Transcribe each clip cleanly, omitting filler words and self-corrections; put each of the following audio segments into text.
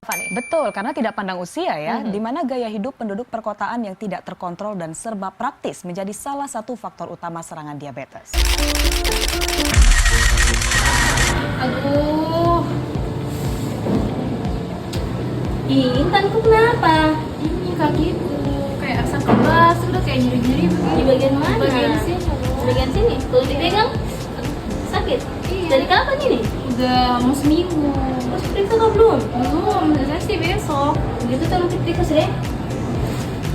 Fani. Betul, karena tidak pandang usia ya, di mana gaya hidup penduduk perkotaan yang tidak terkontrol dan serba praktis menjadi salah satu faktor utama serangan diabetes. Aduh. Intanku kenapa? Ini kakiku kayak asam kebas, udah kayak nyeri-nyeri Di bagian mana? bagian sini. Di bagian sini. Kalau dipegang sakit. Iya. Dari kapan ini? Udah mau seminggu. Harus periksa kau belum? Belum, saya sih besok. Gitu tolong periksa deh.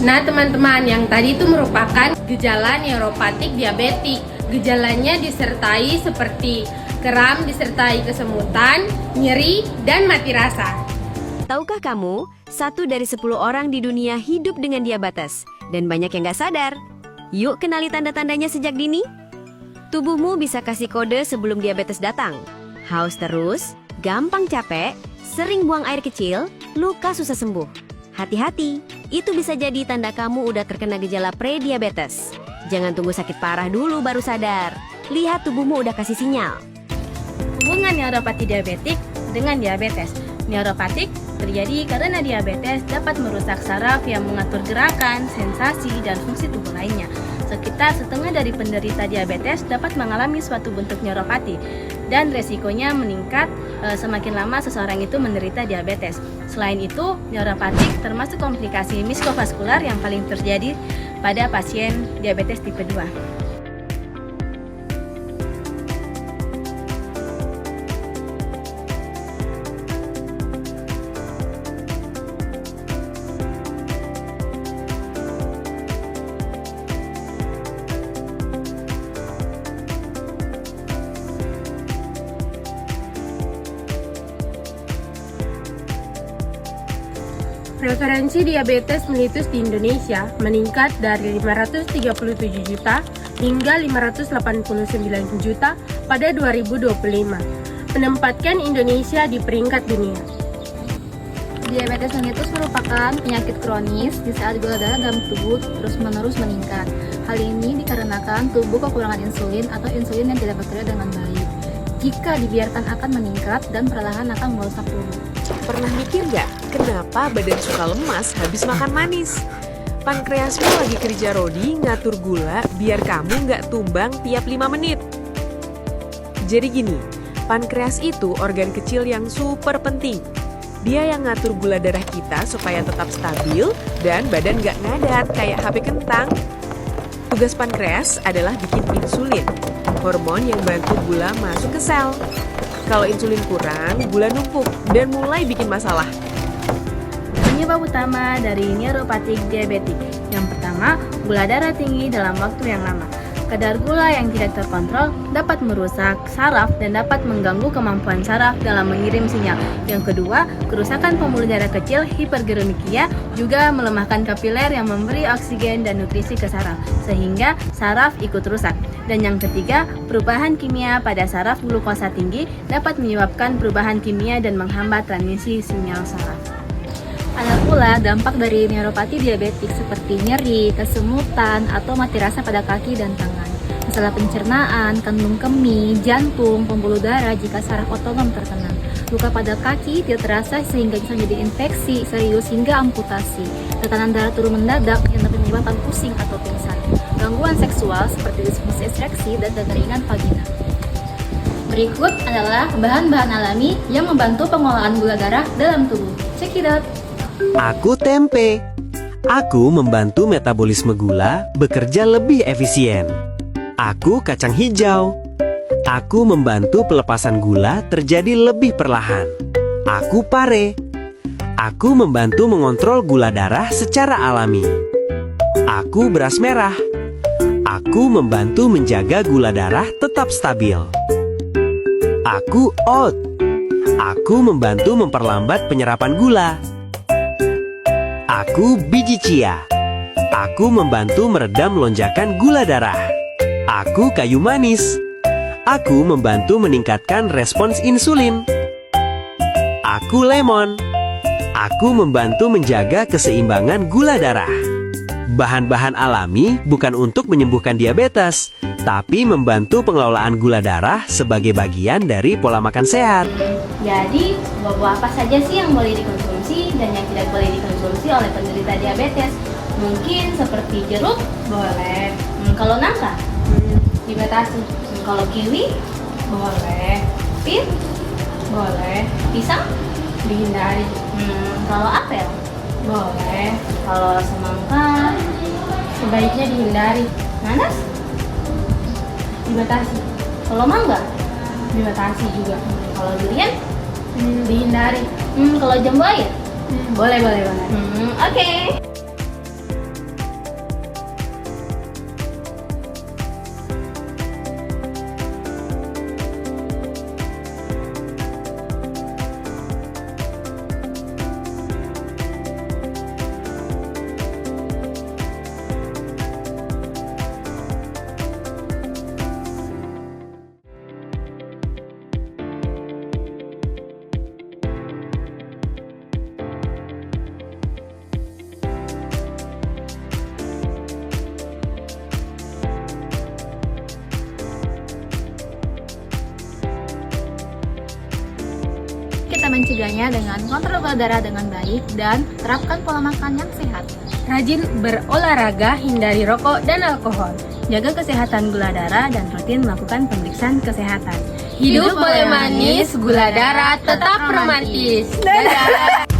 Nah teman-teman, yang tadi itu merupakan gejala neuropatik diabetik. Gejalanya disertai seperti kram, disertai kesemutan, nyeri, dan mati rasa. Tahukah kamu, 1 dari 10 orang di dunia hidup dengan diabetes, dan banyak yang gak sadar. Yuk kenali tanda-tandanya sejak dini. Tubuhmu bisa kasih kode sebelum diabetes datang. Haus terus, gampang capek, sering buang air kecil, luka susah sembuh. Hati-hati, itu bisa jadi tanda kamu udah terkena gejala pre-diabetes. Jangan tunggu sakit parah dulu baru sadar. Lihat tubuhmu udah kasih sinyal. Hubungan neuropati diabetik dengan diabetes. Neuropatik terjadi karena diabetes dapat merusak saraf yang mengatur gerakan, sensasi, dan fungsi tubuh lainnya. Sekitar setengah dari penderita diabetes dapat mengalami suatu bentuk neuropati dan resikonya meningkat semakin lama seseorang itu menderita diabetes. Selain itu, neuropatik termasuk komplikasi miskovaskular yang paling terjadi pada pasien diabetes tipe 2. Prevalensi diabetes mellitus di Indonesia meningkat dari 537 juta hingga 589 juta pada 2025, menempatkan Indonesia di peringkat dunia. Diabetes mellitus merupakan penyakit kronis di saat gula darah dalam tubuh terus-menerus meningkat. Hal ini dikarenakan tubuh kekurangan insulin atau insulin yang tidak bekerja dengan baik. Jika dibiarkan akan meningkat dan perlahan akan merusak tubuh. Pernah mikir nggak kenapa badan suka lemas habis makan manis? Pankreasmu lagi kerja rodi ngatur gula biar kamu nggak tumbang tiap 5 menit. Jadi gini, pankreas itu organ kecil yang super penting. Dia yang ngatur gula darah kita supaya tetap stabil dan badan nggak ngadat kayak HP kentang. Tugas pankreas adalah bikin insulin, hormon yang bantu gula masuk ke sel. Kalau insulin kurang, gula numpuk dan mulai bikin masalah. Penyebab utama dari neuropatik diabetik. Yang pertama, gula darah tinggi dalam waktu yang lama. Kadar gula yang tidak terkontrol dapat merusak saraf dan dapat mengganggu kemampuan saraf dalam mengirim sinyal. Yang kedua, kerusakan pembuluh darah kecil hipergeronikia juga melemahkan kapiler yang memberi oksigen dan nutrisi ke saraf, sehingga saraf ikut rusak. Dan yang ketiga, perubahan kimia pada saraf glukosa tinggi dapat menyebabkan perubahan kimia dan menghambat transmisi sinyal saraf. Ada pula dampak dari neuropati diabetik seperti nyeri, kesemutan, atau mati rasa pada kaki dan tangan. Masalah pencernaan, kandung kemih, jantung, pembuluh darah jika saraf otonom terkena. Luka pada kaki tidak terasa sehingga bisa menjadi infeksi serius hingga amputasi. Tekanan darah turun mendadak yang dapat menyebabkan pusing atau pingsan. Gangguan seksual seperti disfungsi ereksi dan kekeringan vagina. Berikut adalah bahan-bahan alami yang membantu pengolahan gula darah dalam tubuh. Check it out! Aku tempe. Aku membantu metabolisme gula bekerja lebih efisien. Aku kacang hijau. Aku membantu pelepasan gula terjadi lebih perlahan. Aku pare. Aku membantu mengontrol gula darah secara alami. Aku beras merah. Aku membantu menjaga gula darah tetap stabil. Aku oat. Aku membantu memperlambat penyerapan gula. Aku biji chia. Aku membantu meredam lonjakan gula darah. Aku kayu manis. Aku membantu meningkatkan respons insulin. Aku lemon. Aku membantu menjaga keseimbangan gula darah. Bahan-bahan alami bukan untuk menyembuhkan diabetes, tapi membantu pengelolaan gula darah sebagai bagian dari pola makan sehat. Jadi, buah-buah apa saja sih yang boleh dikonsumsi dan yang tidak boleh dikonsumsi oleh penderita diabetes? Mungkin seperti jeruk, boleh. Kalau nangka, dibatasi. Kalau kiwi, boleh. Pir, boleh. Pisang, dihindari. Kalau apel, boleh. Kalau semangka, sebaiknya dihindari. Nanas, dibatasi. Kalau mangga, dibatasi juga. Kalau durian, dihindari. Kalau jambu air, boleh. Oke. Kita mencegahnya dengan kontrol gula darah dengan baik dan terapkan pola makan yang sehat. Rajin berolahraga, hindari rokok dan alkohol. Jaga kesehatan gula darah dan rutin melakukan pemeriksaan kesehatan. Hidup boleh manis, gula darah tetap romantis. Dadah!